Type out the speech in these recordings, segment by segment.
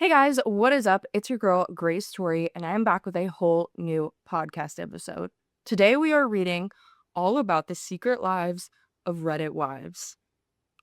Hey guys, what is up? It's your girl, Grace Tori, and I am back with a whole new podcast episode. Today we are reading all about the secret lives of Reddit wives.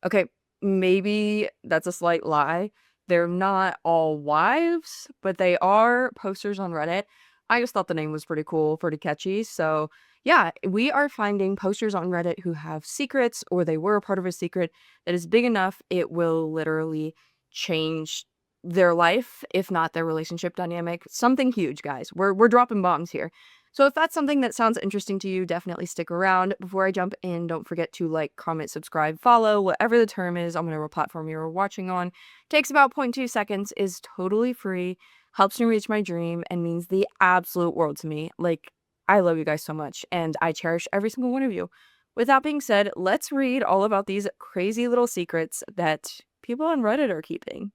Okay, maybe that's a slight lie. They're not all wives, but they are posters on Reddit. I just thought the name was pretty cool, pretty catchy. So, yeah, we are finding posters on Reddit who have secrets or they were a part of a secret that is big enough it will literally change their life, if not their relationship dynamic. Something huge, guys. We're dropping bombs here. So if that's something that sounds interesting to you, definitely stick around. Before I jump in, don't forget to like, comment, subscribe, follow, whatever the term is on whatever platform you're watching on. Takes about 0.2 seconds, is totally free, helps me reach my dream, and means the absolute world to me. Like, I love you guys so much, and I cherish every single one of you. With that being said, let's read all about these crazy little secrets that people on Reddit are keeping.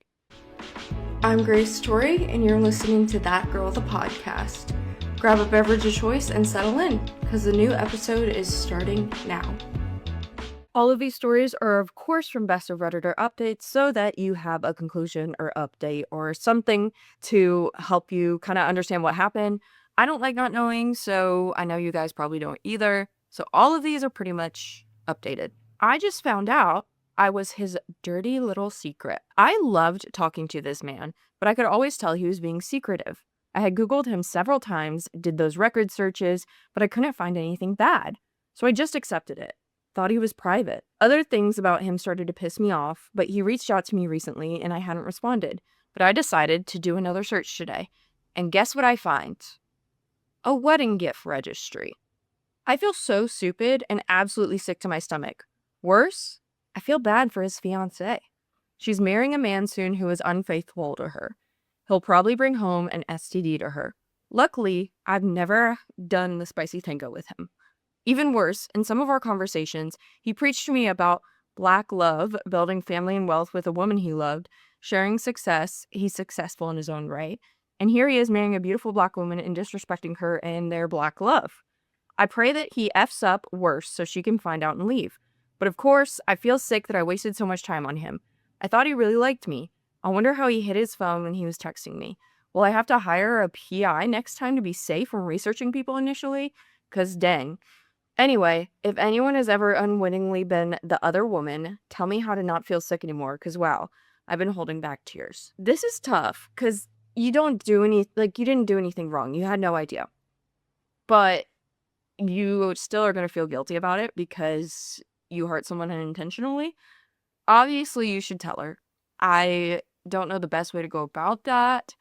I'm Grace Tori, and you're listening to That Girl the Podcast. Grab a beverage of choice and settle in, because the new episode is starting now. All of these stories are, of course, from Best of Redditor updates so that you have a conclusion or update or something to help you kind of understand what happened. I don't like not knowing, so I know you guys probably don't either. So all of these are pretty much updated. I just found out I was his dirty little secret. I loved talking to this man, but I could always tell he was being secretive. I had Googled him several times, did those record searches, but I couldn't find anything bad. So I just accepted it. Thought he was private. Other things about him started to piss me off, but he reached out to me recently and I hadn't responded. But I decided to do another search today. And guess what I find? A wedding gift registry. I feel so stupid and absolutely sick to my stomach. Worse, I feel bad for his fiancée. She's marrying a man soon who is unfaithful to her. He'll probably bring home an STD to her. Luckily, I've never done the spicy tango with him. Even worse, in some of our conversations, he preached to me about black love, building family and wealth with a woman he loved, sharing success. He's successful in his own right. And here he is marrying a beautiful black woman and disrespecting her and their black love. I pray that he F's up worse so she can find out and leave. But of course, I feel sick that I wasted so much time on him. I thought he really liked me. I wonder how he hid his phone when he was texting me. Will I have to hire a PI next time to be safe from researching people initially? 'Cause dang. Anyway, if anyone has ever unwittingly been the other woman, tell me how to not feel sick anymore, 'cause wow, I've been holding back tears. This is tough, 'cause you didn't do anything wrong. You had no idea. But you still are going to feel guilty about it because you hurt someone unintentionally. Obviously, you should tell her. I don't know the best way to go about that.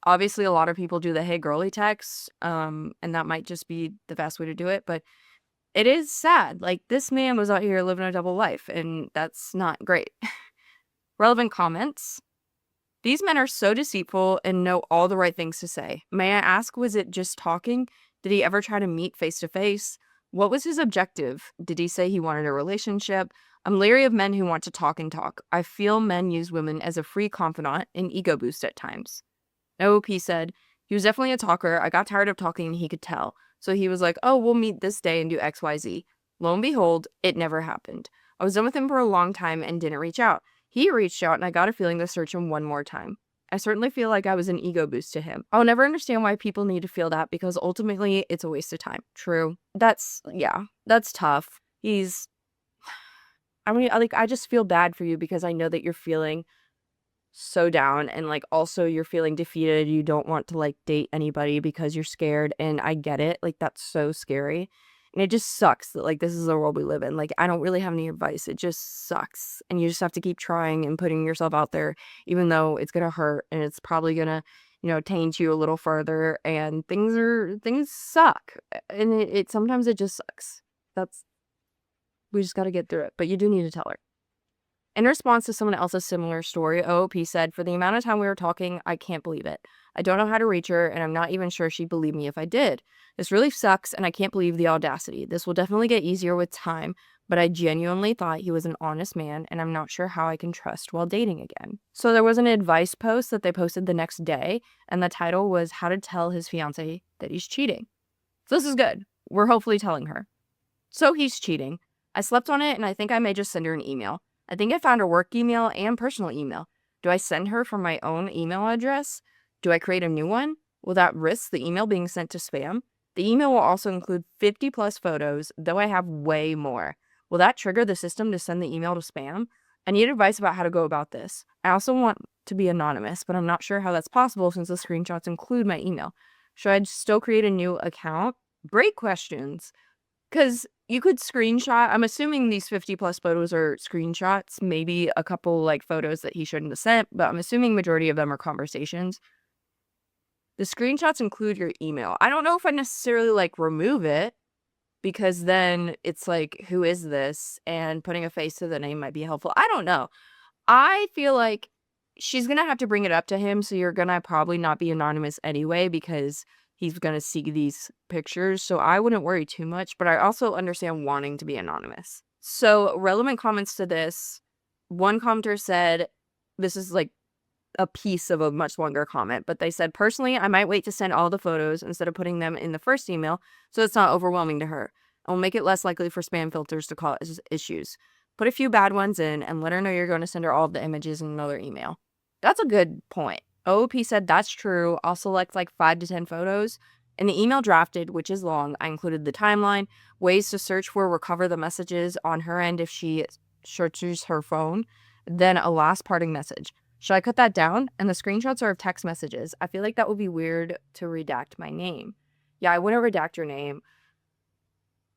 Obviously, a lot of people do the hey girly text, and that might just be the best way to do it, but it is sad. Like, this man was out here living a double life, and that's not great. Relevant comments. These men are so deceitful and know all the right things to say. May I ask, was it just talking? Did he ever try to meet face to face? What was his objective? Did he say he wanted a relationship? I'm leery of men who want to talk and talk. I feel men use women as a free confidant and ego boost at times. OOP said, he was definitely a talker. I got tired of talking and he could tell. So he was like, oh, we'll meet this day and do XYZ. Lo and behold, it never happened. I was done with him for a long time and didn't reach out. He reached out and I got a feeling to search him one more time. I certainly feel like I was an ego boost to him. I'll never understand why people need to feel that because ultimately it's a waste of time. True. That's tough. I just feel bad for you because I know that you're feeling so down and like also you're feeling defeated. You don't want to like date anybody because you're scared, and I get it. Like, that's so scary. And it just sucks that like this is the world we live in. Like, I don't really have any advice. It just sucks. And you just have to keep trying and putting yourself out there, even though it's gonna hurt and it's probably gonna, taint you a little further, and things suck. And it sometimes it just sucks. We just gotta get through it. But you do need to tell her. In response to someone else's similar story, OOP said, for the amount of time we were talking, I can't believe it. I don't know how to reach her, and I'm not even sure she'd believe me if I did. This really sucks, and I can't believe the audacity. This will definitely get easier with time, but I genuinely thought he was an honest man, and I'm not sure how I can trust while dating again. So there was an advice post that they posted the next day, and the title was How to Tell His Fiancé That He's Cheating. So this is good. We're hopefully telling her. So he's cheating. I slept on it, and I think I may just send her an email. I think I found her work email and personal email. Do I send her from my own email address? Do I create a new one? Will that risk the email being sent to spam? The email will also include 50 plus photos, though I have way more. Will that trigger the system to send the email to spam? I need advice about how to go about this. I also want to be anonymous, but I'm not sure how that's possible since the screenshots include my email. Should I still create a new account? Great questions. Because you could screenshot. I'm assuming these 50 plus photos are screenshots, maybe a couple like photos that he shouldn't have sent, but I'm assuming majority of them are conversations. The screenshots include your email. I don't know if I necessarily like remove it because then it's like, who is this? And putting a face to the name might be helpful. I don't know. I feel like she's gonna have to bring it up to him, so you're gonna probably not be anonymous anyway because he's gonna see these pictures, so I wouldn't worry too much, but I also understand wanting to be anonymous. So, relevant comments to this, one commenter said, this is like a piece of a much longer comment, but they said, personally, I might wait to send all the photos instead of putting them in the first email so it's not overwhelming to her. I will make it less likely for spam filters to cause issues. Put a few bad ones in and let her know you're going to send her all of the images in another email. That's a good point. OOP said that's true. I'll select like 5 to 10 photos. In the email drafted, which is long, I included the timeline, ways to search for, recover the messages on her end if she searches her phone, then a last parting message. Should I cut that down? And the screenshots are of text messages. I feel like that would be weird to redact my name. Yeah, I wouldn't redact your name.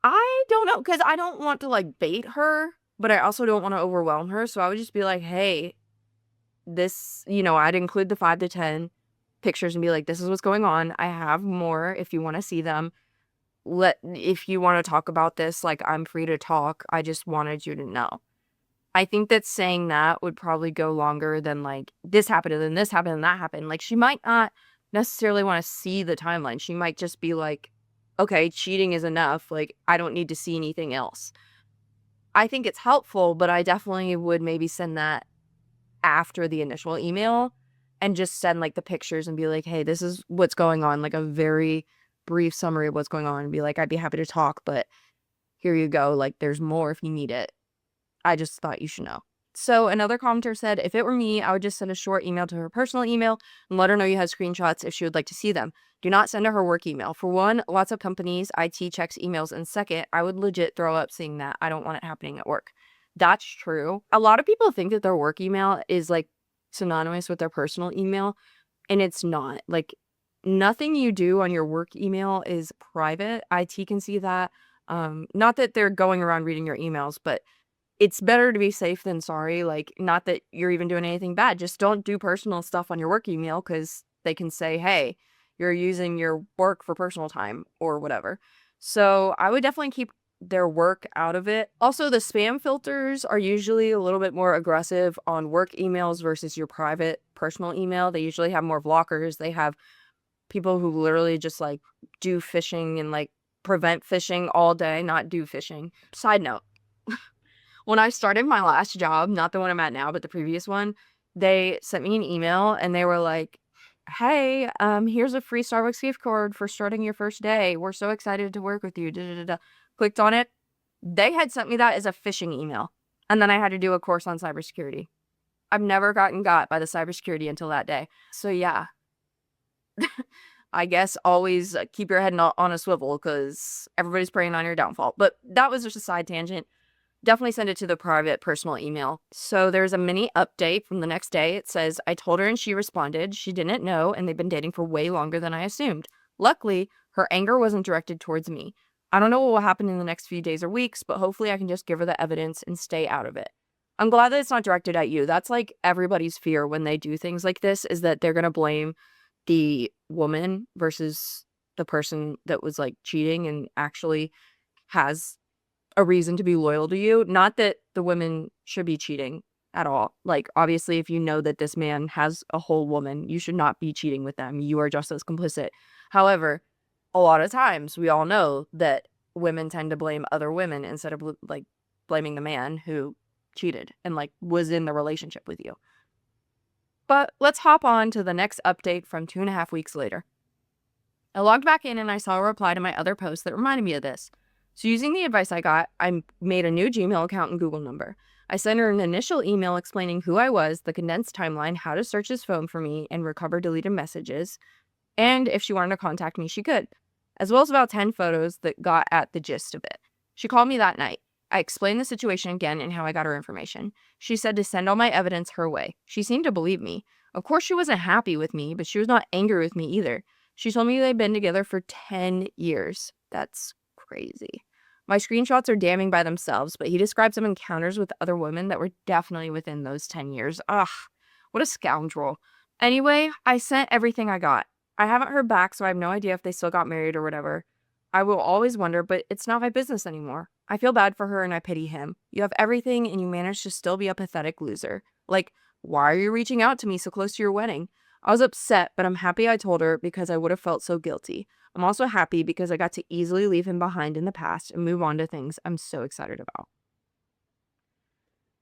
I don't know, because I don't want to like bait her, but I also don't want to overwhelm her. So I would just be like, hey, this, I'd include the 5 to 10 pictures and be like, this is what's going on. I have more if you want to see them. If you want to talk about this, like, I'm free to talk. I just wanted you to know. I think that saying that would probably go longer than like, this happened and then this happened and that happened. Like, she might not necessarily want to see the timeline. She might just be like, okay, cheating is enough. Like, I don't need to see anything else. I think it's helpful, but I definitely would maybe send that after the initial email and just send like the pictures and be like, hey, this is what's going on. Like a very brief summary of what's going on and be like, I'd be happy to talk, but here you go. Like, there's more if you need it. I just thought you should know. So another commenter said, if it were me, I would just send a short email to her personal email and let her know you had screenshots if she would like to see them. Do not send her her work email. For one, lots of companies, IT checks emails. And second, I would legit throw up seeing that. I don't want it happening at work. That's true. A lot of people think that their work email is like synonymous with their personal email, and it's not. Like, nothing you do on your work email is private. IT can see that. Not that they're going around reading your emails, but it's better to be safe than sorry. Like, not that you're even doing anything bad. Just don't do personal stuff on your work email because they can say, hey, you're using your work for personal time or whatever. So I would definitely keep their work out of it. Also, the spam filters are usually a little bit more aggressive on work emails versus your private personal email. They usually have more blockers. They have people who literally just like do phishing and like prevent phishing all day, not do phishing. Side note, when I started my last job, not the one I'm at now, but the previous one, they sent me an email and they were like, hey, here's a free Starbucks gift card for starting your first day. We're so excited to work with you. Da, da, da, da. Clicked on it. They had sent me that as a phishing email. And then I had to do a course on cybersecurity. I've never gotten got by the cybersecurity until that day. So yeah, I guess always keep your head on a swivel because everybody's preying on your downfall. But that was just a side tangent. Definitely send it to the private personal email. So there's a mini update from the next day. It says, I told her and she responded. She didn't know, and they've been dating for way longer than I assumed. Luckily, her anger wasn't directed towards me. I don't know what will happen in the next few days or weeks, but hopefully I can just give her the evidence and stay out of it. I'm glad that it's not directed at you. That's like everybody's fear when they do things like this, is that they're going to blame the woman versus the person that was like cheating and actually has a reason to be loyal to you. Not that the women should be cheating at all. Like, obviously, if you know that this man has a whole woman, you should not be cheating with them. You are just as complicit. However, a lot of times we all know that women tend to blame other women instead of like blaming the man who cheated and like was in the relationship with you. But let's hop on to the next update from 2.5 weeks later. I logged back in and I saw a reply to my other post that reminded me of this. So using the advice I got, I made a new Gmail account and Google number. I sent her an initial email explaining who I was, the condensed timeline, how to search his phone for me and recover deleted messages, and if she wanted to contact me, she could, as well as about 10 photos that got at the gist of it. She called me that night. I explained the situation again and how I got her information. She said to send all my evidence her way. She seemed to believe me. Of course, she wasn't happy with me, but she was not angry with me either. She told me they'd been together for 10 years. That's crazy. My screenshots are damning by themselves, but he described some encounters with other women that were definitely within those 10 years. Ugh, what a scoundrel. Anyway, I sent everything I got. I haven't heard back, so I have no idea if they still got married or whatever. I will always wonder, but it's not my business anymore. I feel bad for her and I pity him. You have everything and you manage to still be a pathetic loser. Like, why are you reaching out to me so close to your wedding? I was upset, but I'm happy I told her because I would have felt so guilty. I'm also happy because I got to easily leave him behind in the past and move on to things I'm so excited about.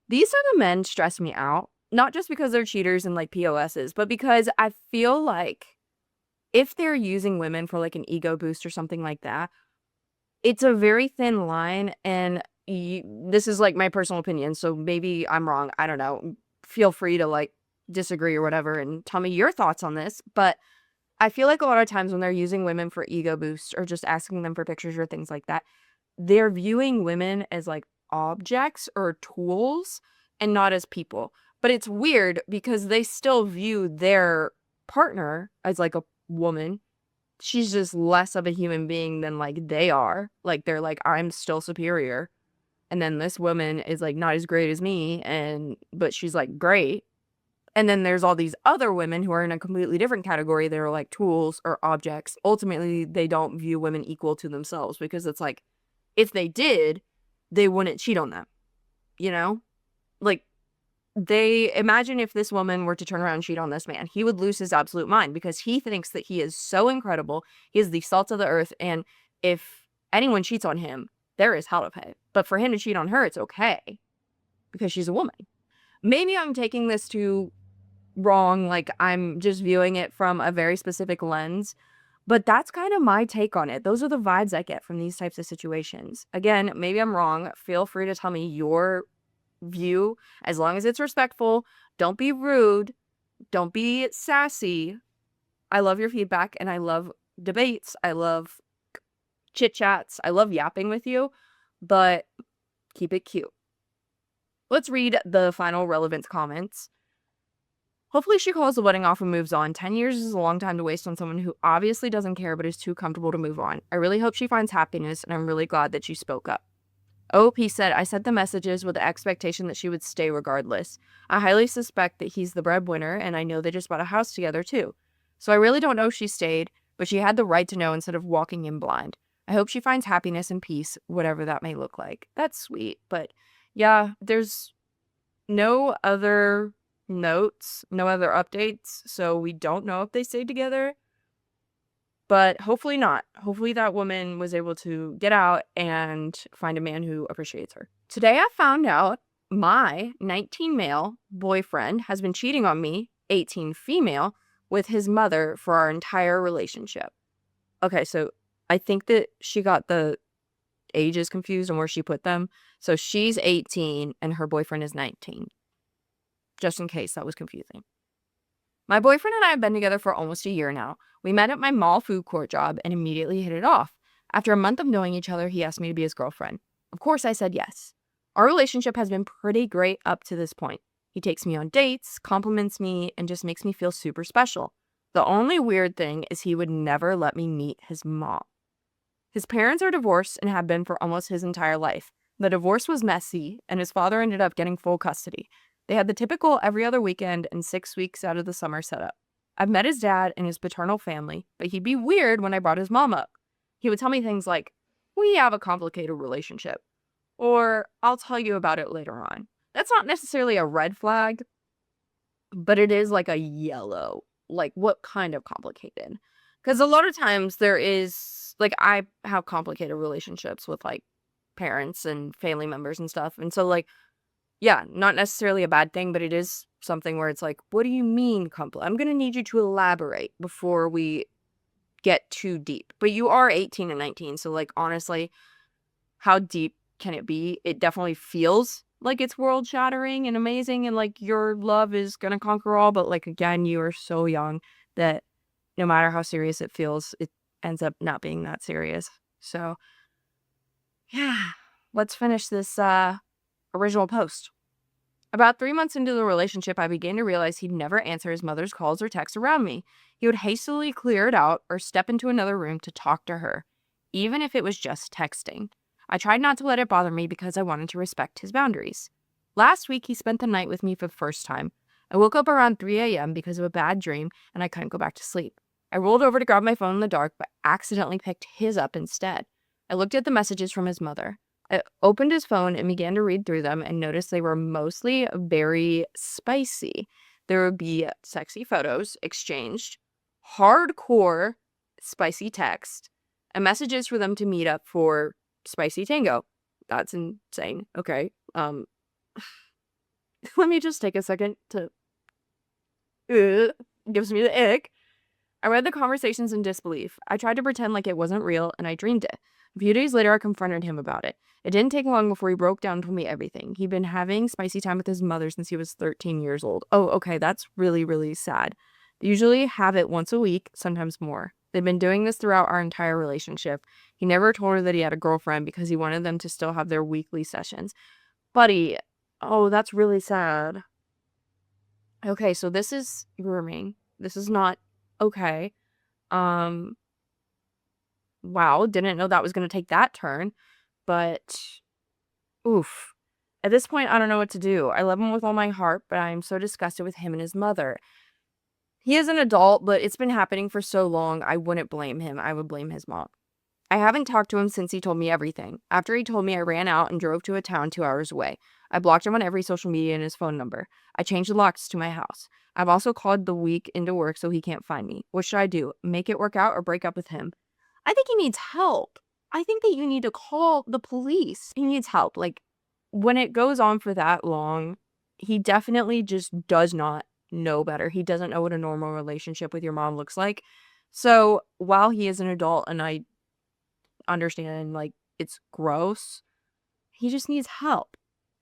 These are the men stress me out, not just because they're cheaters and like POSs, but because I feel like if they're using women for like an ego boost or something like that, it's a very thin line. And this is like my personal opinion. So maybe I'm wrong. I don't know. Feel free to like disagree or whatever and tell me your thoughts on this. But I feel like a lot of times when they're using women for ego boosts or just asking them for pictures or things like that, they're viewing women as like objects or tools and not as people. But it's weird because they still view their partner as like a woman. She's just less of a human being than like they are. Like they're like, I'm still superior. And then this woman is like not as great as me, but she's like great. And then there's all these other women who are in a completely different category. They're like tools or objects. Ultimately, they don't view women equal to themselves because it's like, if they did, they wouldn't cheat on them, you know? Like, they imagine if this woman were to turn around and cheat on this man, he would lose his absolute mind because he thinks that he is so incredible. He is the salt of the earth. And if anyone cheats on him, there is hell to pay. But for him to cheat on her, it's okay because she's a woman. Maybe I'm taking this too wrong. Like I'm just viewing it from a very specific lens. But that's kind of my take on it. Those are the vibes I get from these types of situations. Again, maybe I'm wrong. Feel free to tell me your view as long as it's respectful. Don't be rude. Don't be sassy. I love your feedback and I love debates. I love chit chats. I love yapping with you, but keep it cute. Let's read the final relevant comments. Hopefully she calls the wedding off and moves on. 10 years is a long time to waste on someone who obviously doesn't care but is too comfortable to move on. I really hope she finds happiness and I'm really glad that she spoke up. OP said, I sent the messages with the expectation that she would stay regardless. I highly suspect that he's the breadwinner and I know they just bought a house together too. So I really don't know if she stayed, but she had the right to know instead of walking in blind. I hope she finds happiness and peace, whatever that may look like. That's sweet, but yeah, there's no other notes, no other updates, so we don't know if they stayed together. But hopefully not. Hopefully that woman was able to get out and find a man who appreciates her. Today I found out my 19 male boyfriend has been cheating on me, 18 female, with his mother for our entire relationship. Okay, so I think that she got the ages confused on where she put them. So she's 18 and her boyfriend is 19. Just in case that was confusing. My boyfriend and I have been together for almost a year now. We met at my mall food court job and immediately hit it off. After a month of knowing each other, he asked me to be his girlfriend. Of course, I said yes. Our relationship has been pretty great up to this point. He takes me on dates, compliments me, and just makes me feel super special. The only weird thing is he would never let me meet his mom. His parents are divorced and have been for almost his entire life. The divorce was messy, and his father ended up getting full custody. They had the typical every other weekend and 6 weeks out of the summer setup. I've met his dad and his paternal family, but he'd be weird when I brought his mom up. He would tell me things like, we have a complicated relationship, or I'll tell you about it later on. That's not necessarily a red flag, but it is like a yellow. Like, what kind of complicated? Because a lot of times there is, like, I have complicated relationships with, like, parents and family members and stuff. And so, like, yeah, not necessarily a bad thing, but it is something where it's like, what do you mean, I'm going to need you to elaborate before we get too deep. But you are 18 and 19, so, like, honestly, how deep can it be? It definitely feels like it's world shattering and amazing and like your love is gonna conquer all, but like again, you are so young that no matter how serious it feels, it ends up not being that serious. So yeah, let's finish this original post. About 3 months into the relationship, I began to realize he'd never answer his mother's calls or texts around me. He would hastily clear it out or step into another room to talk to her, even if it was just texting. I tried not to let it bother me because I wanted to respect his boundaries. Last week, he spent the night with me for the first time. I woke up around 3 a.m. because of a bad dream and I couldn't go back to sleep. I rolled over to grab my phone in the dark, but accidentally picked his up instead. I looked at the messages from his mother. I opened his phone and began to read through them and noticed they were mostly very spicy. There would be sexy photos exchanged, hardcore spicy text, and messages for them to meet up for spicy tango. That's insane. Okay. Let me just take a second to gives me the ick. I read the conversations in disbelief. I tried to pretend like it wasn't real, and I dreamed it. A few days later, I confronted him about it. It didn't take long before he broke down and told me everything. He'd been having spicy time with his mother since he was 13 years old. Oh, okay, that's really, really sad. They usually have it once a week, sometimes more. They've been doing this throughout our entire relationship. He never told her that he had a girlfriend because he wanted them to still have their weekly sessions. Buddy, oh, that's really sad. Okay, so this is grooming. This is not okay. Um, wow, didn't know that was gonna take that turn, but oof. At this point, I don't know what to do. I love him with all my heart, but I am so disgusted with him and his mother. He is an adult, but it's been happening for so long, I wouldn't blame him. I would blame his mom. I haven't talked to him since he told me everything. After he told me, I ran out and drove to a town 2 hours away. I blocked him on every social media and his phone number. I changed the locks to my house. I've also called the week into work so he can't find me. What should I do? Make it work out or break up with him? I think he needs help. I think that you need to call the police. He needs help. Like, when it goes on for that long, he definitely just does not know better. He doesn't know what a normal relationship with your mom looks like. So, while he is an adult and I understand, like, it's gross, he just needs help.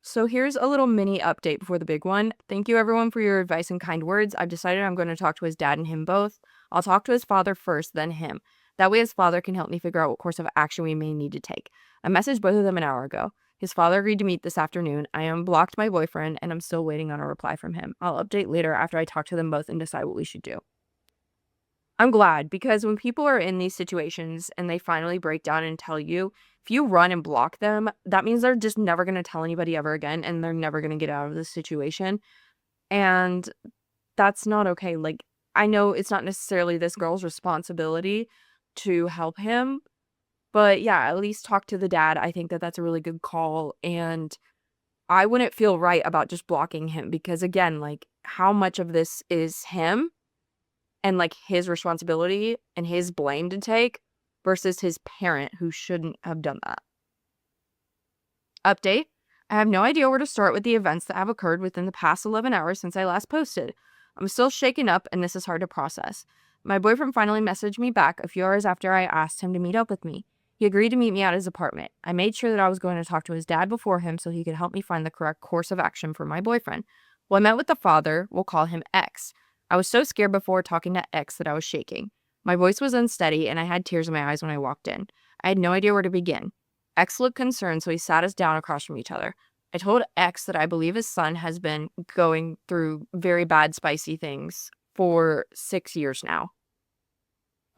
So here's a little mini update before the big one. Thank you everyone for your advice and kind words. I've decided I'm going to talk to his dad and him both. I'll talk to his father first, then him. That way his father can help me figure out what course of action we may need to take. I messaged both of them an hour ago. His father agreed to meet this afternoon. I unblocked my boyfriend and I'm still waiting on a reply from him. I'll update later after I talk to them both and decide what we should do. I'm glad because when people are in these situations and they finally break down and tell you, if you run and block them, that means they're just never going to tell anybody ever again and they're never going to get out of this situation. And that's not okay. Like, I know it's not necessarily this girl's responsibility to help him, but yeah, at least talk to the dad. I think that that's a really good call. And I wouldn't feel right about just blocking him because, again, like, how much of this is him? And, like, his responsibility and his blame to take versus his parent who shouldn't have done that. Update. I have no idea where to start with the events that have occurred within the past 11 hours since I last posted. I'm still shaken up and this is hard to process. My boyfriend finally messaged me back a few hours after I asked him to meet up with me. He agreed to meet me at his apartment. I made sure that I was going to talk to his dad before him so he could help me find the correct course of action for my boyfriend. Well, I met with the father, we'll call him X. I was so scared before talking to X that I was shaking. My voice was unsteady and I had tears in my eyes when I walked in. I had no idea where to begin. X looked concerned, so he sat us down across from each other. I told X that I believe his son has been going through very bad, spicy things for 6 years now.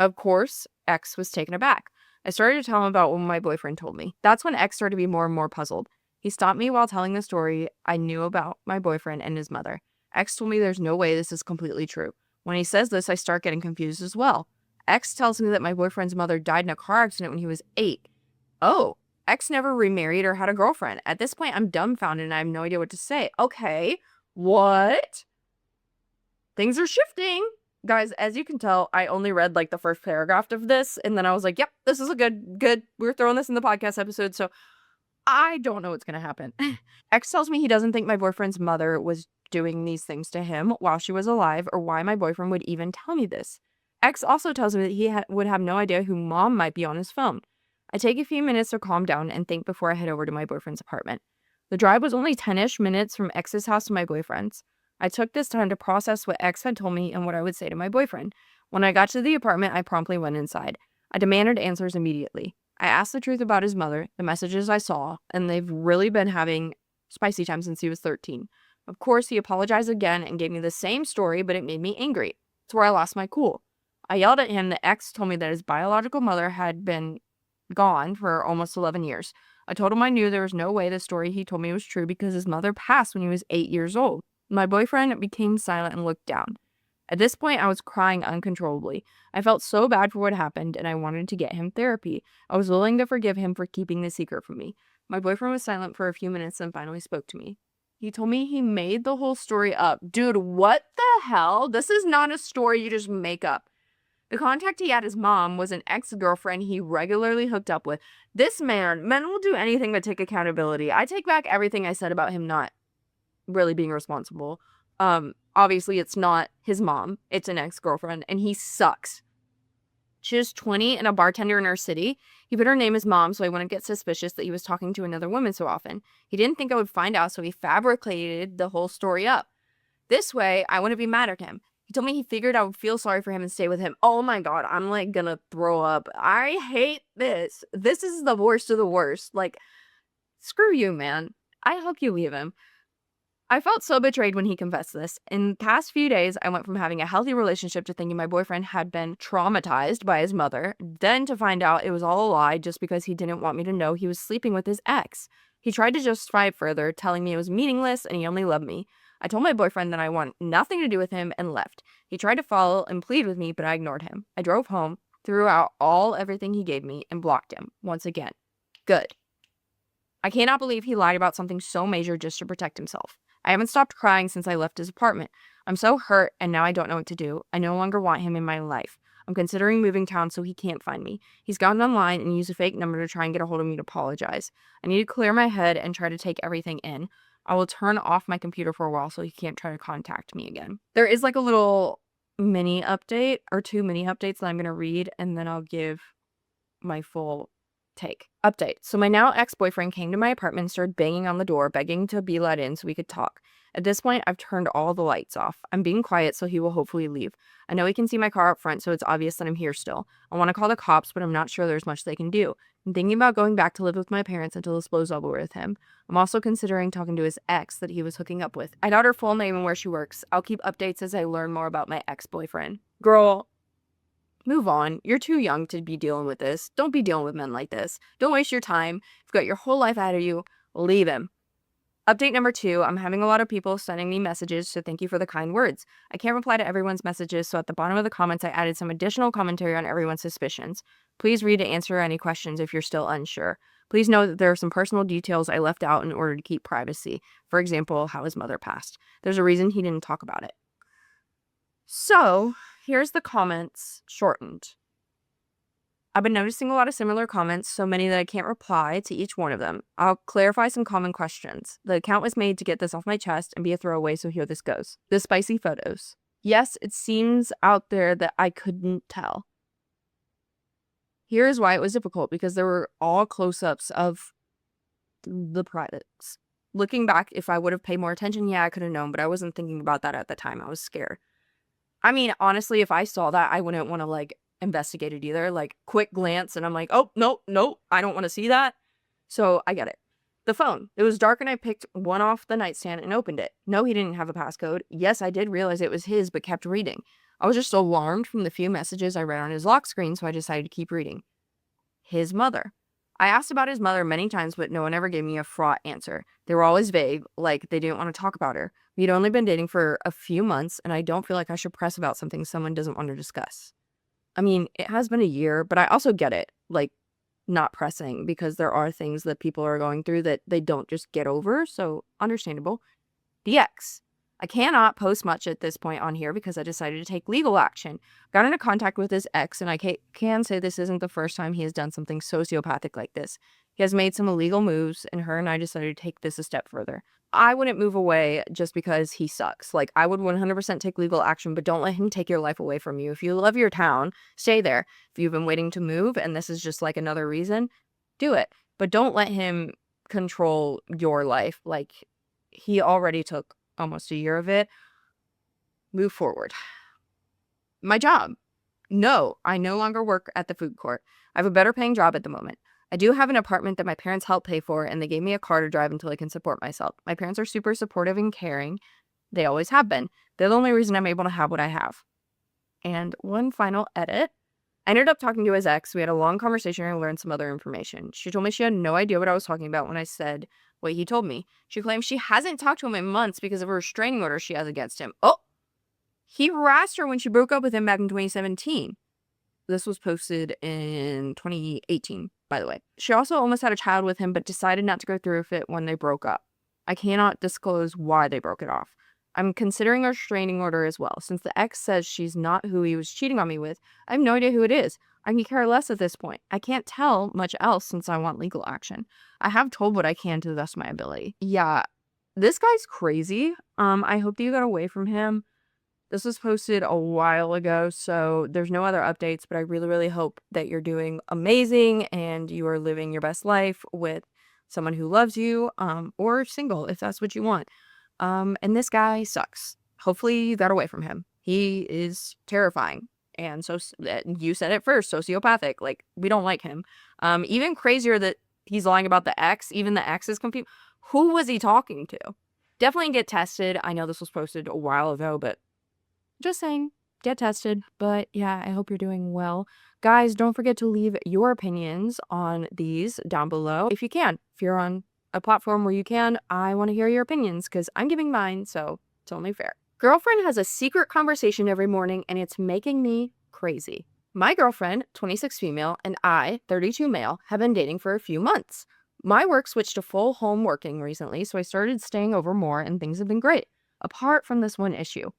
Of course, X was taken aback. I started to tell him about what my boyfriend told me. That's when X started to be more and more puzzled. He stopped me while telling the story I knew about my boyfriend and his mother. X told me there's no way this is completely true. When he says this, I start getting confused as well. X tells me that my boyfriend's mother died in a car accident when he was 8. Oh, X never remarried or had a girlfriend. At this point, I'm dumbfounded and I have no idea what to say. Okay, what? Things are shifting. Guys, as you can tell, I only read like the first paragraph of this and then I was like, yep, this is a good. We're throwing this in the podcast episode, so I don't know what's going to happen. X tells me he doesn't think my boyfriend's mother was doing these things to him while she was alive or why my boyfriend would even tell me this. X also tells me that he would have no idea who mom might be on his phone. I take a few minutes to calm down and think before I head over to my boyfriend's apartment. The drive was only 10-ish minutes from ex's house to my boyfriend's. I took this time to process what ex had told me and what I would say to my boyfriend. When I got to the apartment, I promptly went inside. I demanded answers immediately. I asked the truth about his mother, the messages I saw, and they've really been having spicy time since he was 13. Of course, he apologized again and gave me the same story, but it made me angry. It's where I lost my cool. I yelled at him. The ex told me that his biological mother had been gone for almost 11 years. I told him I knew there was no way the story he told me was true because his mother passed when he was 8 years old. My boyfriend became silent and looked down. At this point, I was crying uncontrollably. I felt so bad for what happened, and I wanted to get him therapy. I was willing to forgive him for keeping the secret from me. My boyfriend was silent for a few minutes and finally spoke to me. He told me he made the whole story up. Dude, what the hell? This is not a story you just make up. The contact he had his mom was an ex-girlfriend he regularly hooked up with. This man, men will do anything but take accountability. I take back everything I said about him not really being responsible. Obviously it's not his mom. It's an ex-girlfriend, and he sucks. She was 20 and a bartender in our city. He put her name as mom so I wouldn't get suspicious that he was talking to another woman so often. He didn't think I would find out, so he fabricated the whole story up. This way, I wouldn't be mad at him. He told me he figured I would feel sorry for him and stay with him. Oh my god, I'm like gonna throw up. I hate this. This is the worst of the worst. Like, screw you, man. I hope you leave him. I felt so betrayed when he confessed this. In the past few days, I went from having a healthy relationship to thinking my boyfriend had been traumatized by his mother, then to find out it was all a lie just because he didn't want me to know he was sleeping with his ex. He tried to justify it further, telling me it was meaningless and he only loved me. I told my boyfriend that I want nothing to do with him and left. He tried to follow and plead with me, but I ignored him. I drove home, threw out everything he gave me, and blocked him once again. Good. I cannot believe he lied about something so major just to protect himself. I haven't stopped crying since I left his apartment. I'm so hurt, and now I don't know what to do. I no longer want him in my life. I'm considering moving town so he can't find me. He's gone online and used a fake number to try and get a hold of me to apologize. I need to clear my head and try to take everything in. I will turn off my computer for a while so he can't try to contact me again. There is like a little mini update or 2 mini updates that I'm going to read, and then I'll give my full take. Update. So my now ex-boyfriend came to my apartment and started banging on the door, begging to be let in so we could talk. At this point, I've turned all the lights off. I'm being quiet so he will hopefully leave. I know he can see my car up front, so it's obvious that I'm here still. I want to call the cops, but I'm not sure there's much they can do. I'm thinking about going back to live with my parents until this blows over with him. I'm also considering talking to his ex that he was hooking up with. I doubt her full name and where she works. I'll keep updates as I learn more about my ex-boyfriend. Girl, move on. You're too young to be dealing with this. Don't be dealing with men like this. Don't waste your time. You've got your whole life ahead of you. Leave him. Update number 2, I'm having a lot of people sending me messages, so thank you for the kind words. I can't reply to everyone's messages, so at the bottom of the comments, I added some additional commentary on everyone's suspicions. Please read to answer any questions if you're still unsure. Please know that there are some personal details I left out in order to keep privacy. For example, how his mother passed. There's a reason he didn't talk about it. So, here's the comments shortened. I've been noticing a lot of similar comments, so many that I can't reply to each one of them. I'll clarify some common questions. The account was made to get this off my chest and be a throwaway, so here this goes. The spicy photos. Yes, it seems out there that I couldn't tell. Here's why it was difficult, because there were all close-ups of the privates. Looking back, if I would have paid more attention, yeah, I could have known, but I wasn't thinking about that at the time. I was scared. I mean, honestly, if I saw that, I wouldn't want to, investigate it either. Quick glance, and I'm like, oh, no, I don't want to see that. So, I get it. The phone. It was dark, and I picked one off the nightstand and opened it. No, he didn't have a passcode. Yes, I did realize it was his, but kept reading. I was just alarmed from the few messages I read on his lock screen, so I decided to keep reading. His mother. I asked about his mother many times, but no one ever gave me a fraught answer. They were always vague, like they didn't want to talk about her. We'd only been dating for a few months, and I don't feel like I should press about something someone doesn't want to discuss. I mean, it has been a year, but I also get it, not pressing, because there are things that people are going through that they don't just get over, so understandable. The ex. I cannot post much at this point on here because I decided to take legal action. Got into contact with his ex, and I can say this isn't the first time he has done something sociopathic like this. He has made some illegal moves, and her and I decided to take this a step further. I wouldn't move away just because he sucks. I would 100% take legal action, but don't let him take your life away from you. If you love your town, stay there. If you've been waiting to move and this is just another reason, do it. But don't let him control your life. Like, he already took almost a year of it. Move forward. My job. No, I no longer work at the food court. I have a better paying job at the moment. I do have an apartment that my parents helped pay for, and they gave me a car to drive until I can support myself. My parents are super supportive and caring. They always have been. They're the only reason I'm able to have what I have. And one final edit. I ended up talking to his ex. We had a long conversation and I learned some other information. She told me she had no idea what I was talking about when I said what he told me. She claims she hasn't talked to him in months because of a restraining order she has against him. Oh, he harassed her when she broke up with him back in 2017. This was posted in 2018, by the way. She also almost had a child with him, but decided not to go through with it when they broke up. I cannot disclose why they broke it off. I'm considering a restraining order as well. Since the ex says she's not who he was cheating on me with, I have no idea who it is. I can care less at this point. I can't tell much else since I want legal action. I have told what I can to the best of my ability. Yeah, this guy's crazy. I hope that you got away from him. This was posted a while ago, so there's no other updates, but I really, really hope that you're doing amazing and you are living your best life with someone who loves you, or single if that's what you want. And this guy sucks. Hopefully you got away from him. He is terrifying. And so you said it first, sociopathic. Like, we don't like him. Even crazier that he's lying about the ex. Even the ex is confused. Who was he talking to? Definitely get tested. I know this was posted a while ago, but just saying, get tested. But yeah, I hope you're doing well. Guys, don't forget to leave your opinions on these down below if you can. If you're on a platform where you can, I want to hear your opinions because I'm giving mine, so it's only fair. Girlfriend has a secret conversation every morning and it's making me crazy. My girlfriend, 26 female, and I, 32 male, have been dating for a few months. My work switched to full home working recently, so I started staying over more and things have been great, apart from this one issue.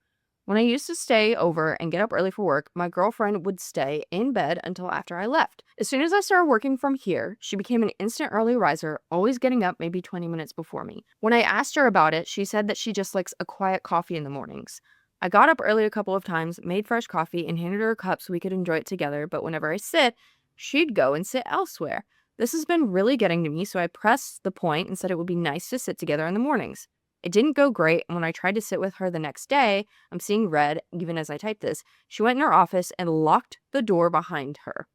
When I used to stay over and get up early for work, my girlfriend would stay in bed until after I left. As soon as I started working from here, she became an instant early riser, always getting up maybe 20 minutes before me. When I asked her about it, she said that she just likes a quiet coffee in the mornings. I got up early a couple of times, made fresh coffee, and handed her a cup so we could enjoy it together, but whenever I sit, she'd go and sit elsewhere. This has been really getting to me, so I pressed the point and said it would be nice to sit together in the mornings. It didn't go great, and when I tried to sit with her the next day, I'm seeing red even as I type this. She went in her office and locked the door behind her.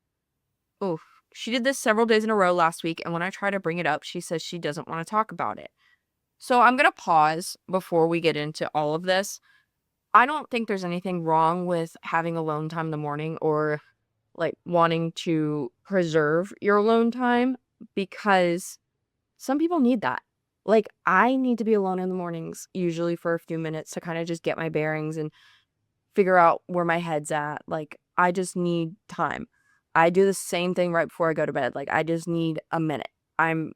Oof. She did this several days in a row last week, and when I try to bring it up, she says she doesn't want to talk about it. So I'm going to pause before we get into all of this. I don't think there's anything wrong with having alone time in the morning or like wanting to preserve your alone time because some people need that. Like, I need to be alone in the mornings, usually for a few minutes to kind of just get my bearings and figure out where my head's at. Like, I just need time. I do the same thing right before I go to bed. Like, I just need a minute. I'm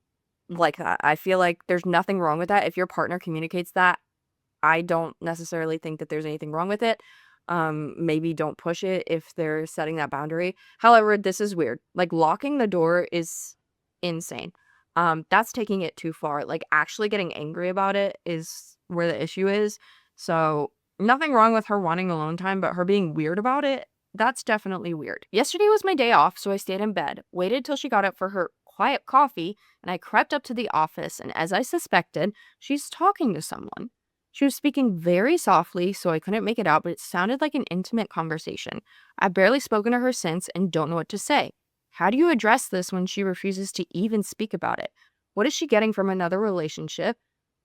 like that. I feel like there's nothing wrong with that. If your partner communicates that, I don't necessarily think that there's anything wrong with it. Maybe don't push it if they're setting that boundary. However, this is weird. Like, locking the door is insane. That's taking it too far. Like, actually getting angry about it is where the issue is. So nothing wrong with her wanting alone time, but her being weird about it, that's definitely weird. Yesterday was my day off, so I stayed in bed, waited till she got up for her quiet coffee, and I crept up to the office, and as I suspected, she's talking to someone. She was speaking very softly, so I couldn't make it out, but it sounded like an intimate conversation. I've barely spoken to her since and don't know what to say. How do you address this when she refuses to even speak about it? What is she getting from another relationship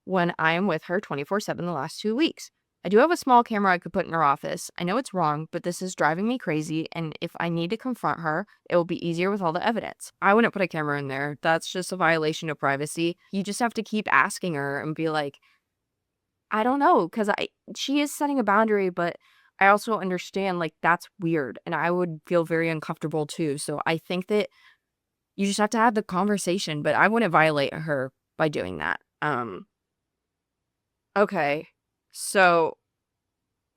when I am with her 24/7 the last 2 weeks? I do have a small camera I could put in her office. I know it's wrong, but this is driving me crazy, and if I need to confront her, it will be easier with all the evidence. I wouldn't put a camera in there. That's just a violation of privacy. You just have to keep asking her and be like, I don't know, because she is setting a boundary, but I also understand, like, that's weird, and I would feel very uncomfortable too. So I think that you just have to have the conversation, but I wouldn't violate her by doing that. Okay. So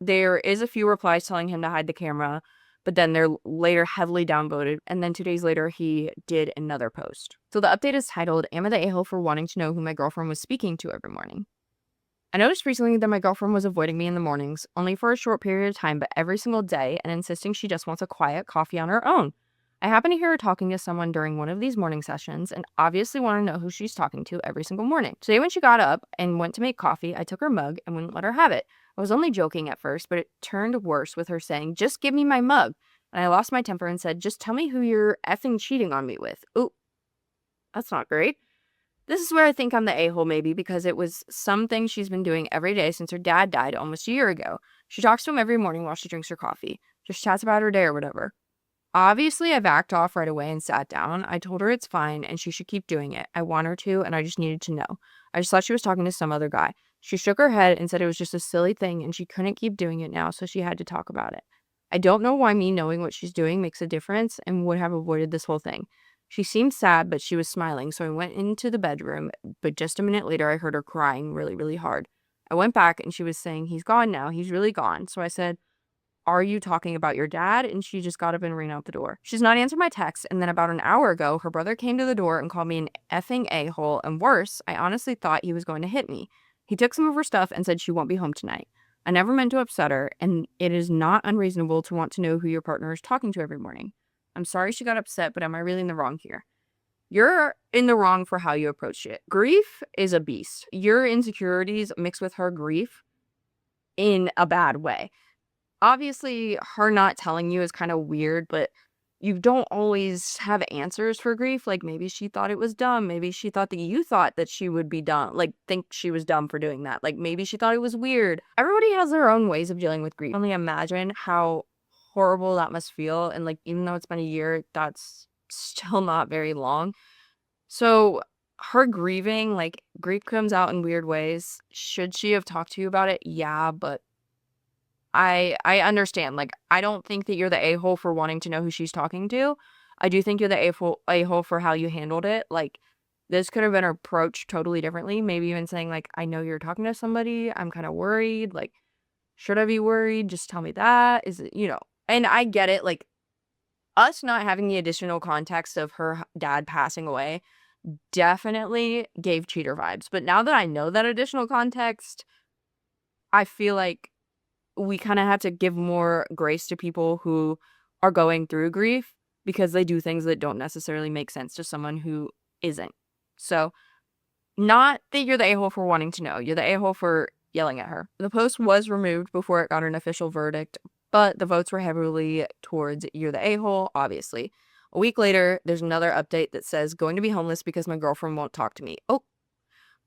there is a few replies telling him to hide the camera, but then they're later heavily downvoted, and then 2 days later, he did another post. So the update is titled, Am I the a-hole for wanting to know who my girlfriend was speaking to every morning? I noticed recently that my girlfriend was avoiding me in the mornings, only for a short period of time, but every single day, and insisting she just wants a quiet coffee on her own. I happened to hear her talking to someone during one of these morning sessions and obviously want to know who she's talking to every single morning. Today, when she got up and went to make coffee, I took her mug and wouldn't let her have it. I was only joking at first, but it turned worse with her saying, "Just give me my mug." And I lost my temper and said, "Just tell me who you're effing cheating on me with." Ooh, that's not great. This is where I think I'm the a-hole maybe, because it was something she's been doing every day since her dad died almost a year ago. She talks to him every morning while she drinks her coffee, just chats about her day or whatever. Obviously, I backed off right away and sat down. I told her it's fine and she should keep doing it. I want her to, and I just needed to know. I just thought she was talking to some other guy. She shook her head and said it was just a silly thing and she couldn't keep doing it now, so she had to talk about it. I don't know why me knowing what she's doing makes a difference and would have avoided this whole thing. She seemed sad, but she was smiling, so I went into the bedroom, but just a minute later, I heard her crying really, really hard. I went back and she was saying, "He's gone now. He's really gone." So I said, "Are you talking about your dad?" And she just got up and ran out the door. She's not answered my text, and then about an hour ago, her brother came to the door and called me an effing a-hole, and worse, I honestly thought he was going to hit me. He took some of her stuff and said she won't be home tonight. I never meant to upset her, and it is not unreasonable to want to know who your partner is talking to every morning. I'm sorry she got upset, but am I really in the wrong here? You're in the wrong for how you approach it. Grief is a beast. Your insecurities mixed with her grief in a bad way. Obviously, her not telling you is kind of weird, but you don't always have answers for grief. Like, maybe she thought it was dumb. Maybe she thought that you thought that she would be dumb, like, think she was dumb for doing that. Like, maybe she thought it was weird. Everybody has their own ways of dealing with grief. Only imagine how horrible that must feel. And, like, even though it's been a year, that's still not very long. So, her grieving, like, grief comes out in weird ways. Should she have talked to you about it? Yeah, but I understand. Like, I don't think that you're the a-hole for wanting to know who she's talking to. I do think you're the a-hole for how you handled it. Like, this could have been approached totally differently. Maybe even saying, like, "I know you're talking to somebody. I'm kind of worried. Like, should I be worried? Just tell me that." Is it, and I get it. Like, us not having the additional context of her dad passing away definitely gave cheater vibes. But now that I know that additional context, I feel like we kind of have to give more grace to people who are going through grief because they do things that don't necessarily make sense to someone who isn't. So, not that you're the a-hole for wanting to know, you're the a-hole for yelling at her. The post was removed before it got an official verdict, but the votes were heavily towards you're the a-hole, obviously. A week later, there's another update that says, "Going to be homeless because my girlfriend won't talk to me." Oh,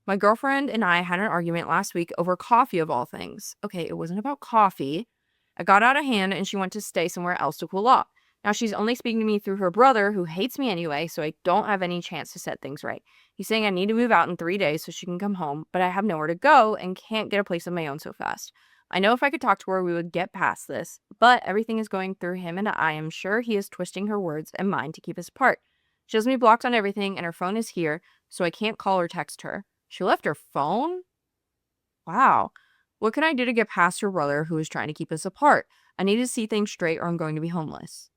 my girlfriend and I had an argument last week over coffee of all things. Okay, it wasn't about coffee. It got out of hand and she went to stay somewhere else to cool off. Now she's only speaking to me through her brother, who hates me anyway, so I don't have any chance to set things right. He's saying I need to move out in 3 days so she can come home, but I have nowhere to go and can't get a place of my own so fast. I know if I could talk to her, we would get past this, but everything is going through him, and I am sure he is twisting her words and mine to keep us apart. She has me blocked on everything, and her phone is here, so I can't call or text her. She left her phone? Wow. What can I do to get past her brother who is trying to keep us apart? I need to see things straight or I'm going to be homeless.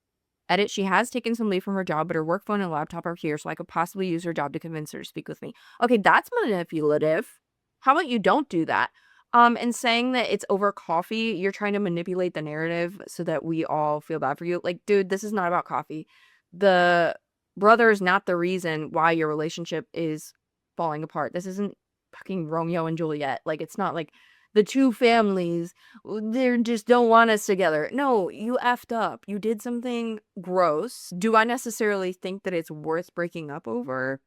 Edit, she has taken some leave from her job, but her work phone and laptop are here, so I could possibly use her job to convince her to speak with me. Okay, that's manipulative. How about you don't do that? And saying that it's over coffee, you're trying to manipulate the narrative so that we all feel bad for you. Like, dude, this is not about coffee. The brother is not the reason why your relationship is falling apart. This isn't fucking Romeo and Juliet. Like, it's not like the two families, they just don't want us together. No, you effed up. You did something gross. Do I necessarily think that it's worth breaking up over?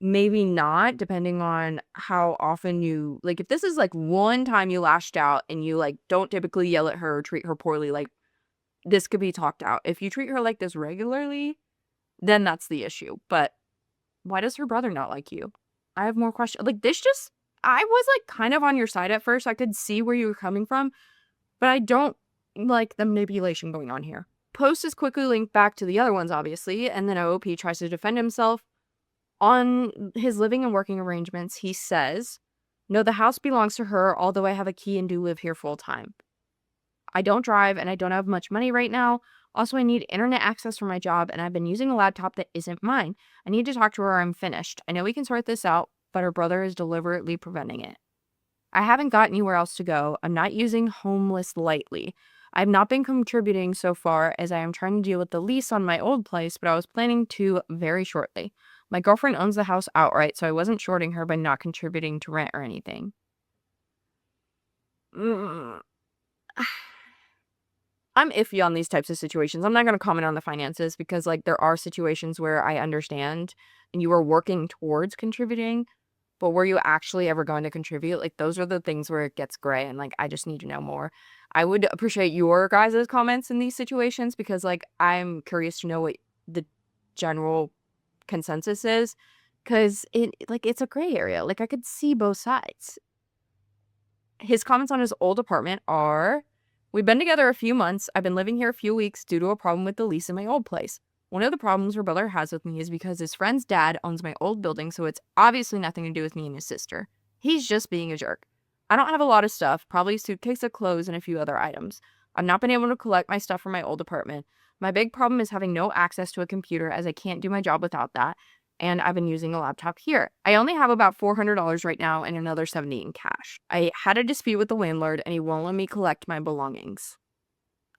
Maybe not, depending on how often you, like, if this is like one time you lashed out and you like don't typically yell at her or treat her poorly, like, this could be talked out. If you treat her like this regularly, then that's the issue. But why does her brother not like you? I have more questions. Like, this just, I was like kind of on your side at first. I could see where you were coming from, but I don't like the manipulation going on here. Post is quickly linked back to the other ones, obviously, and then OOP tries to defend himself. On his living and working arrangements, he says, "No, the house belongs to her, although I have a key and do live here full time. I don't drive and I don't have much money right now. Also, I need internet access for my job and I've been using a laptop that isn't mine. I need to talk to her or I'm finished. I know we can sort this out, but her brother is deliberately preventing it. I haven't got anywhere else to go. I'm not using homeless lightly. I've not been contributing so far as I am trying to deal with the lease on my old place, but I was planning to very shortly. My girlfriend owns the house outright, so I wasn't shorting her by not contributing to rent or anything. Mm. I'm iffy on these types of situations. I'm not going to comment on the finances because, like, there are situations where I understand and you are working towards contributing, but were you actually ever going to contribute? Like, those are the things where it gets gray, and, like, I just need to know more. I would appreciate your guys' comments in these situations because, like, I'm curious to know what the general consensus is because it's a gray area. Like, I could see both sides. His comments on his old apartment are, we've been together a few months. I've been living here a few weeks due to a problem with the lease in my old place. One of the problems her brother has with me is because his friend's dad owns my old building, so it's obviously nothing to do with me and his sister. He's just being a jerk. I don't have a lot of stuff, probably a suitcase of clothes and a few other items. I've not been able to collect my stuff from my old apartment. My big problem is having no access to a computer as I can't do my job without that, and I've been using a laptop here. I only have about $400 right now and another 70 in cash. I had a dispute with the landlord and he won't let me collect my belongings.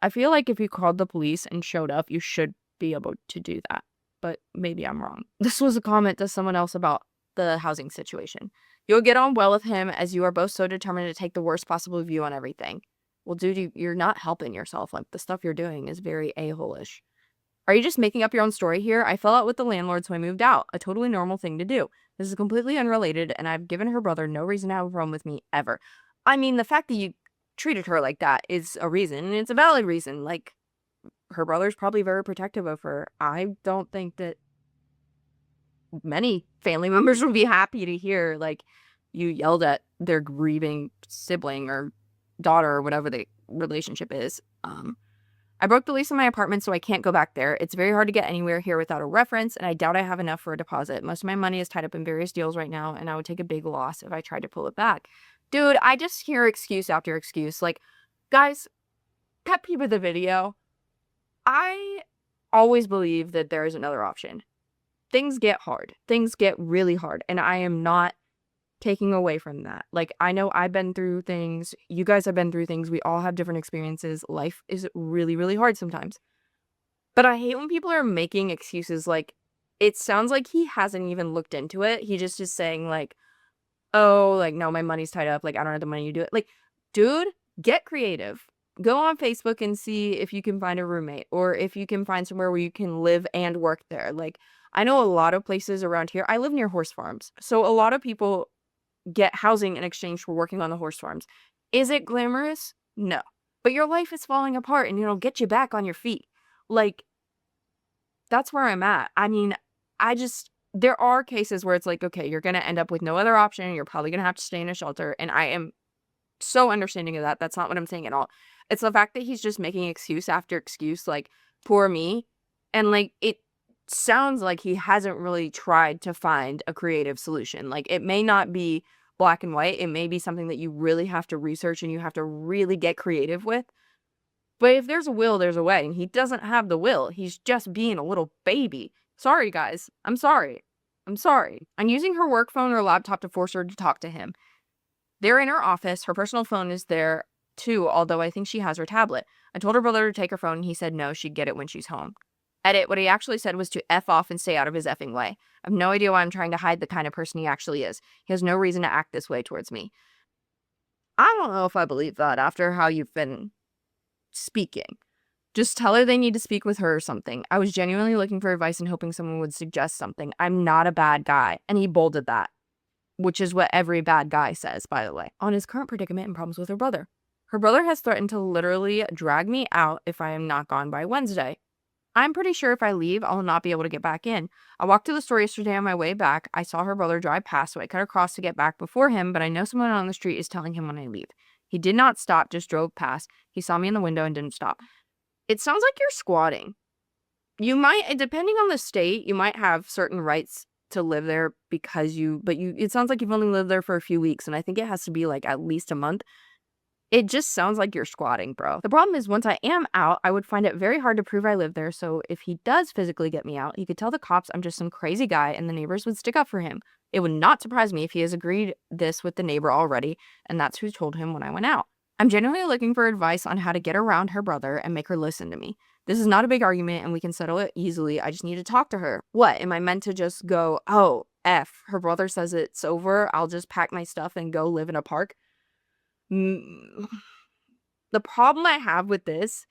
I feel like if you called the police and showed up, you should be able to do that, but maybe I'm wrong. This was a comment to someone else about the housing situation. You'll get on well with him as you are both so determined to take the worst possible view on everything. Well, dude, you're not helping yourself. Like, the stuff you're doing is very a-hole-ish. Are you just making up your own story here? I fell out with the landlord, so I moved out. A totally normal thing to do. This is completely unrelated, and I've given her brother no reason to have a problem with me ever. I mean, the fact that you treated her like that is a reason, and it's a valid reason. Like, her brother's probably very protective of her. I don't think that many family members would be happy to hear, like, you yelled at their grieving sibling or daughter or whatever the relationship is. I broke the lease on my apartment, so I can't go back there. It's very hard to get anywhere here without a reference, and I doubt I have enough for a deposit. Most of my money is tied up in various deals right now, and I would take a big loss if I tried to pull it back. Dude, I just hear excuse after excuse. Like, guys, pet peeve of the video. I always believe that there is another option. Things get hard. Things get really hard, and I am not taking away from that. Like, I know I've been through things. You guys have been through things. We all have different experiences. Life is really, really hard sometimes. But I hate when people are making excuses. Like, it sounds like he hasn't even looked into it. He just is saying, like, oh, like, no, my money's tied up. Like, I don't have the money to do it. Like, dude, get creative. Go on Facebook and see if you can find a roommate or if you can find somewhere where you can live and work there. Like, I know a lot of places around here. I live near horse farms. So a lot of people get housing in exchange for working on the horse farms. Is it glamorous? No. But your life is falling apart and it'll get you back on your feet. Like, that's where I'm at. I mean, there are cases where it's like, okay, you're going to end up with no other option. You're probably going to have to stay in a shelter. And I am so understanding of that. That's not what I'm saying at all. It's the fact that he's just making excuse after excuse, like, poor me. And, like, it sounds like he hasn't really tried to find a creative solution. Like, it may not be black and white. It may be something that you really have to research and you have to really get creative with. But if there's a will, there's a way. And he doesn't have the will. He's just being a little baby. Sorry, guys. I'm sorry. I'm sorry. I'm using her work phone or laptop to force her to talk to him. They're in her office. Her personal phone is there too, although I think she has her tablet. I told her brother to take her phone and he said no, she'd get it when she's home. Edit, what he actually said was to F off and stay out of his effing way. I have no idea why I'm trying to hide the kind of person he actually is. He has no reason to act this way towards me. I don't know if I believe that after how you've been speaking. Just tell her they need to speak with her or something. I was genuinely looking for advice and hoping someone would suggest something. I'm not a bad guy. And he bolded that, which is what every bad guy says, by the way, on his current predicament and problems with her brother. Her brother has threatened to literally drag me out if I am not gone by Wednesday. I'm pretty sure if I leave, I'll not be able to get back in. I walked to the store yesterday on my way back. I saw her brother drive past, so I cut across to get back before him, but I know someone on the street is telling him when I leave. He did not stop, just drove past. He saw me in the window and didn't stop. It sounds like you're squatting. You might, depending on the state, you might have certain rights to live there it sounds like you've only lived there for a few weeks, and I think it has to be like at least a month. It just sounds like you're squatting, bro. The problem is once I am out, I would find it very hard to prove I live there, so if he does physically get me out, he could tell the cops I'm just some crazy guy and the neighbors would stick up for him. It would not surprise me if he has agreed this with the neighbor already, and that's who told him when I went out. I'm genuinely looking for advice on how to get around her brother and make her listen to me. This is not a big argument and we can settle it easily. I just need to talk to her. What? Am I meant to just go, oh, F, her brother says it's over. I'll just pack my stuff and go live in a park? The problem I have with this,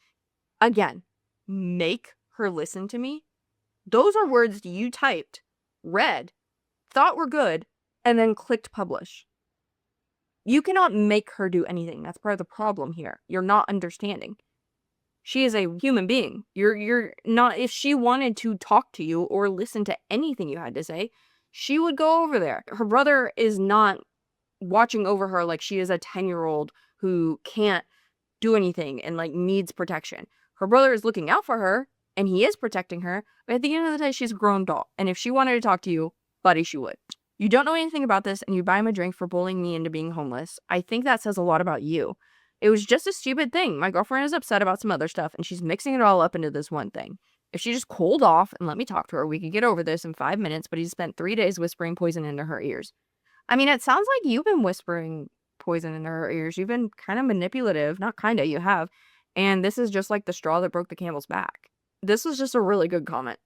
again, make her listen to me. Those are words you typed, read, thought were good, and then clicked publish. You cannot make her do anything. That's part of the problem here. You're not understanding. She is a human being. You're not, if she wanted to talk to you or listen to anything you had to say, she would go over there. Her brother is not watching over her like she is a 10-year-old who can't do anything and like needs protection. Her brother is looking out for her and he is protecting her, but at the end of the day, she's a grown doll. And if she wanted to talk to you, buddy, she would. You don't know anything about this and you buy him a drink for bullying me into being homeless. I think that says a lot about you. It was just a stupid thing. My girlfriend is upset about some other stuff and she's mixing it all up into this one thing. If she just cooled off and let me talk to her, we could get over this in 5 minutes, but he spent 3 days whispering poison into her ears. I mean, it sounds like you've been whispering poison into her ears. You've been kind of manipulative. Not kind of, you have. And this is just like the straw that broke the camel's back. This was just a really good comment.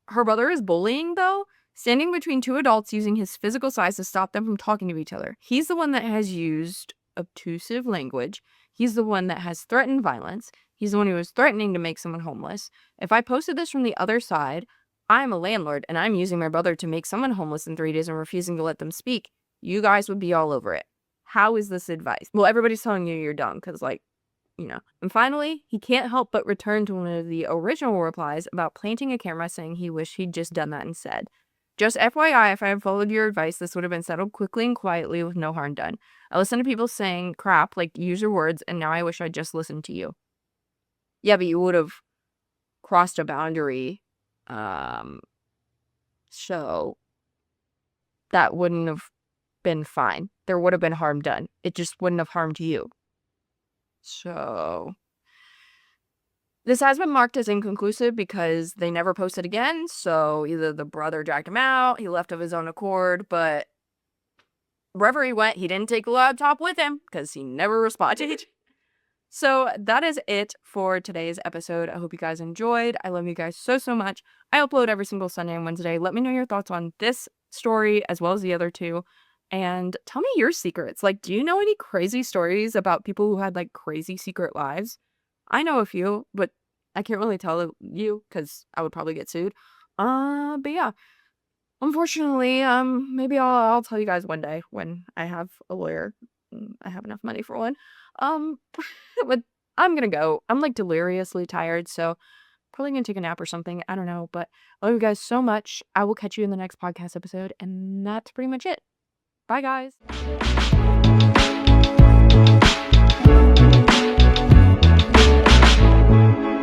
Her brother is bullying, though, standing between two adults using his physical size to stop them from talking to each other. He's the one that has used obtrusive language. He's the one that has threatened violence. He's the one who is threatening to make someone homeless. If I posted this from the other side, I'm a landlord and I'm using my brother to make someone homeless in 3 days and refusing to let them speak, you guys would be all over it. How is this advice? Well, everybody's telling you you're dumb because, like, you know. And finally, he can't help but return to one of the original replies about planting a camera, saying he wished he'd just done that instead. Just FYI, if I had followed your advice, this would have been settled quickly and quietly with no harm done. I listen to people saying crap, like use your words, and now I wish I'd just listened to you. Yeah, but you would have crossed a boundary. So that wouldn't have been fine. There would have been harm done. It just wouldn't have harmed you. So this has been marked as inconclusive because they never posted again. So either the brother dragged him out, he left of his own accord, but wherever he went, he didn't take the laptop with him because he never responded. So that is it for today's episode. I hope you guys enjoyed. I love you guys so, so much. I upload every single Sunday and Wednesday. Let me know your thoughts on this story as well as the other two. And tell me your secrets. Like, do you know any crazy stories about people who had like crazy secret lives? I know a few, but I can't really tell you because I would probably get sued. But yeah. Unfortunately, maybe I'll tell you guys one day when I have a lawyer. I have enough money for one. But I'm gonna go. I'm like deliriously tired, so probably gonna take a nap or something. I don't know, but I love you guys so much. I will catch you in the next podcast episode, and that's pretty much it. Bye, guys.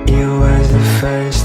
You were the first